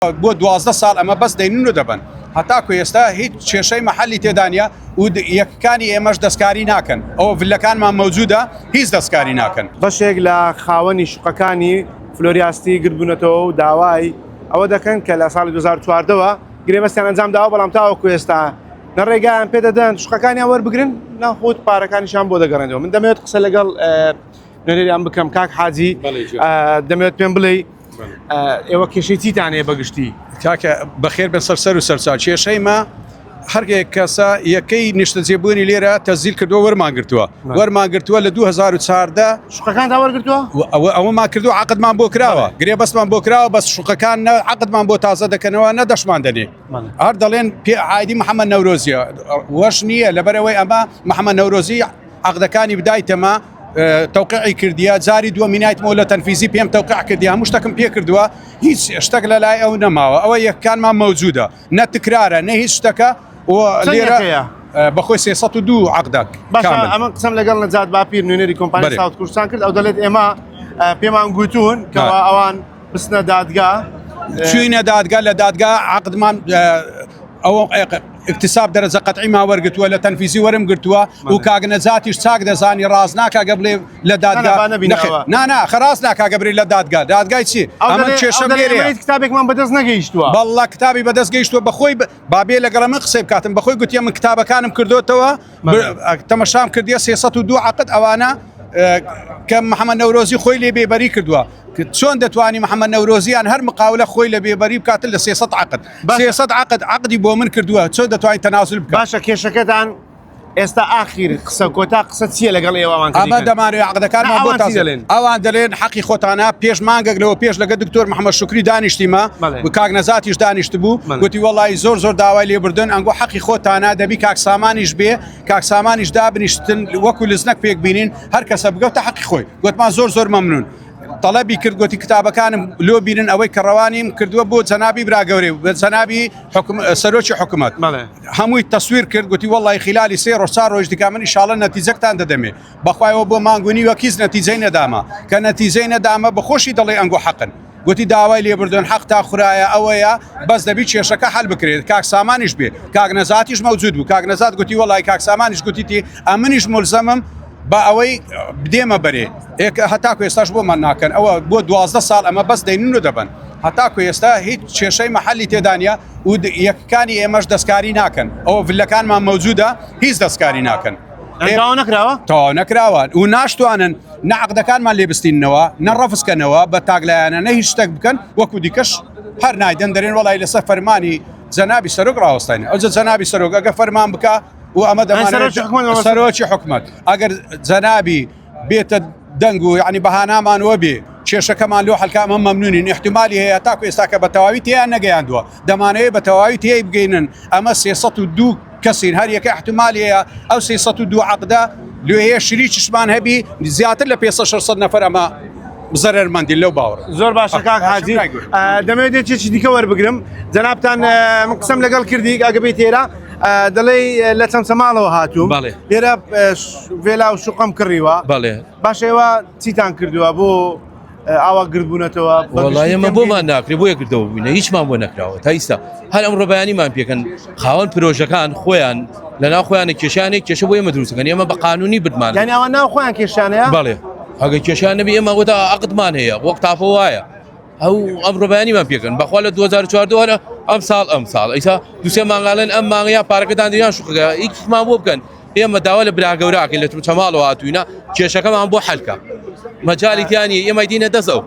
بۆ 12 ساڵ ئەمە بەس دەینن و دەبن هەتاکو ئێستا هیچ کێشەی مەحەلی تێدانە و یەکەکانی ئێمەش دەستکاری ناکەن ئەوە ڤلەکانمان مەوجودە هیچ دەستکاری ناکەن. بەشێک لە خاوەنی شوقەکانی فلۆریاستی گرتبوونەتەوە و داوای ئەوە دەکەن کە لە ساڵی 2014ەوە گرێبەستیان ئەنجام داوە بەڵام تاوەکو ئێستا نەڕێگایان پێ دەدەن شوقەکانیان وەربگرن ناخۆت پارەکانیشان بۆ دەگەڕێنەوە. من دەمەوێت قسە لەگەڵ نوێنەریان بکەم کاک حاجی دەمەوێت پێم بڵێ ئێوە کێشەی چیتانەیە بەگشتی؟ کاکە بەخێر بە سەر و سەرچاو کێشەی مە هەرگێک کەسە یەکەی نیشتەجێبوونی لێرە تەزیل کردووە وەرمان گرتووە لە 2014 شوقەکان داوەرگرتووە ئەوەمان کردو عقدمان بۆ کراوە گرێ بەسمان بۆ کراوە بەس شوقەکان عقدمان بۆ تازە دەکەنەوە نەدەشمان دەنێ هەر دەڵێن پێ عایدی محەممەد نەورۆزیە وەش نییە لەبەرەوەی ئەمە محەممەد نەورۆزی عقدەکانی بدایتەمە توقیعی کردیە جاری دووە مینایتمەوە لە تەنفیزی پێم توقیع کردی هەموو شتێکم پێ کردووە هیچ شتێک لە لای ئەو نەماوە ئەوە یەکانمان مەوجودە نەتکرارە نە هیچ شتەکە لێرە بەخۆی 302 عقدەک. باشە ئەمە قسەم لەگەڵ نەجات باپیر نوێنەری کۆمپانیای ساوت کوردستان کرد ئەو دەڵێت ئێمە پێمان گوتوون کەوا ئەوان بستنە دادگا چوینە دادگا لە دادگا عقدمان ئەو اکتساب دەرەجە قەتعی ما وەرگتووە لە تەنفیزی وەرم گرتووە و کاک نەجاتیش چاک دەزانی ڕاست ناکاگە بڵێ لە دادگا نانا خەراس ناکاگە بڕی لە دادگا دادگای چی ئەمە کێشەم لێرەیە کتابێکمان بەدەست نەگەیشتووە بەڵڵا کتابی بەدەست گەیشتووە بەخۆی بابێ لەگەڵ من قسەی بکاتم بەخۆی گوتیە من کتابەکانم کردوتەوە تەمەشام کردیە 302 عقد ئەوانە کە محەممەد نەورۆزی خۆی لێ بێبەری کردووە چۆن دەتوانی محەممەد نەورۆزیان هەر مقاولە خۆی لە بێبەری بکاتن لە 300 عقد 300 عقد عقدی بۆ من کردووە چۆن دەتوانین تەناسل بکە. باشە کێشەکەتان ئێستا ئاخیر قسە کۆتا قسە چیە لەگەڵ ئێوەمان ئەمە دەمانوێت عقدەکانمان بۆ تازەڵێن ئەوان دەڵێن حەقی خۆتانە پێش مانگەک لەوە پێش لەگە دکتۆر محەممەد شوکری دانیشتیمە کاک نەزاتیش دانیشت بوو گوتی وەڵی زۆر داوای لێبردن ئەنگۆ حەقی خۆتانە دەبی کاک سامانیش بێ کاک سامانیش دابنیشتن وەکو لزنەک پێک بینین هەر کەسە بگەوتە حەقی خۆی گوتمان زۆر مەمنون طلبی کرد گوتی کتابەکانم لۆ بینن ئەوەی کە ڕەوانیم کردووە بۆ جەنابی براگەورێ بە جەنابی سەرۆکی حکوومەت هەمووی تەسویر کرد گوتی وەڵی خلالی 3 ڕۆژ 4 ڕۆژ دیکە من ئینشاڵڵا نەتیجەکتان دەدەمێ بەخوایەوە بۆ مانگونی وە کیس نەتیجەی نەدامە کە نەتیجەی نەدامە بەخۆشی دەڵێ ئەنگۆ حەقن گوتی داوای لێبردن حەق تا خورایە ئەوەیە بەس دەبی کێشەکە هەل بکرێت کاک سامانیش بێ کاک نەزاتیش مەوجود بوو کاک نەزات گوتی وەڵی کاک سامانیش گوتیتی ئەمنیش ملزەمم بە ئەوەی بدێمە بەرێ هەتاکو ئێستاش بۆمان ناکەن ئەوە بۆ 12 ساڵ ئەمە بەس دەینن و دەبن هەتاکو ئێستا هیچ کێشەی مەحەلی تێدانە و یەکەکانی ئێمەش دەستکاری ناکەن ئەوە ڤلەکانمان مەوجودە هیچ دەستکاری ناکەن تەواو نەکراوە و ناشتوانن نە عقدەکانمان لێبستینەوە نە ڕەفزکەنەوە بە تاگلایانە نە هیچ شتێک بکەن وەکو دیکەش هەر نایدەن دەرێن وەڵی لەسەر فەرمانی جەنابی سەرۆک ڕاوەستاینە ئەوجە جەنابی سەرۆک ئەگە فەرمان بکە و ئەمە دەمانێت سەرۆکی حکومەت ئەگەر جەنابی بێتە دەنگ و یعنی بەهانامانەوە بێ کێشەکەمان لۆ حەلکامە مەمنونین احتیمالی هەیە تاکو ئێستا کە بە تەواوی تیان نەگەیاندووە دەمانەوەی بە تەواوی تێی بگەینن ئەمە 302 کەسین هەر یەکە احتیمالی هەیە ئەو 302 عقدە لێ شریکیشمان هەبی زیاتر لە 500 نەفەر ئەمە زەرمەندی لەو باوەڕ. زۆر باشە کاک حاجی دەمەوێت چێکی دیکە وەربگرم جەنابتان من قسەم لەگەڵ کردی ئەگەبێت تێرە دەڵێ لە چەند سەماڵەوە هاتووم لێرە وێلا و شوقم کڕیوە باشەوە چیتان کردووە بۆ ئاوا گردبوونەتەوە وڵایەمە بۆمان ناکرێ بۆ یەکردەوە بووینە هیچمان بۆ نەکراوە تا ئیستا هەر ئەم ڕۆبیانیمان پێکەن خاوەن پرۆژەکان خۆیان لە ناو خۆیانە کێشانێک کێشە بۆ ئێمە دروستەکەن ئێمە بە قانونی بتمان یعنی ئەوە ناو خۆیان کێشانەیە بەڵێ ئەگە کێشان نەبی ئێمە وەدا عقدمان هەیە وەک تاپە وایە ئەو ئەم ڕۆبیانیمان پێکەن بەخوا لە 2014 ئەم ساڵ ئەیسا دووسێ مانگاڵێن ئەم مانگەیە پارەکەتان دیان شوقەکە هیچمان بۆ بکەن ئێمە داوا لە براگەوراکەین لە چەماڵەوە هاتووینە کێشەکەمان بۆ حەلکە مەجاڵی تیانی ئێمە دینە دەست ئەو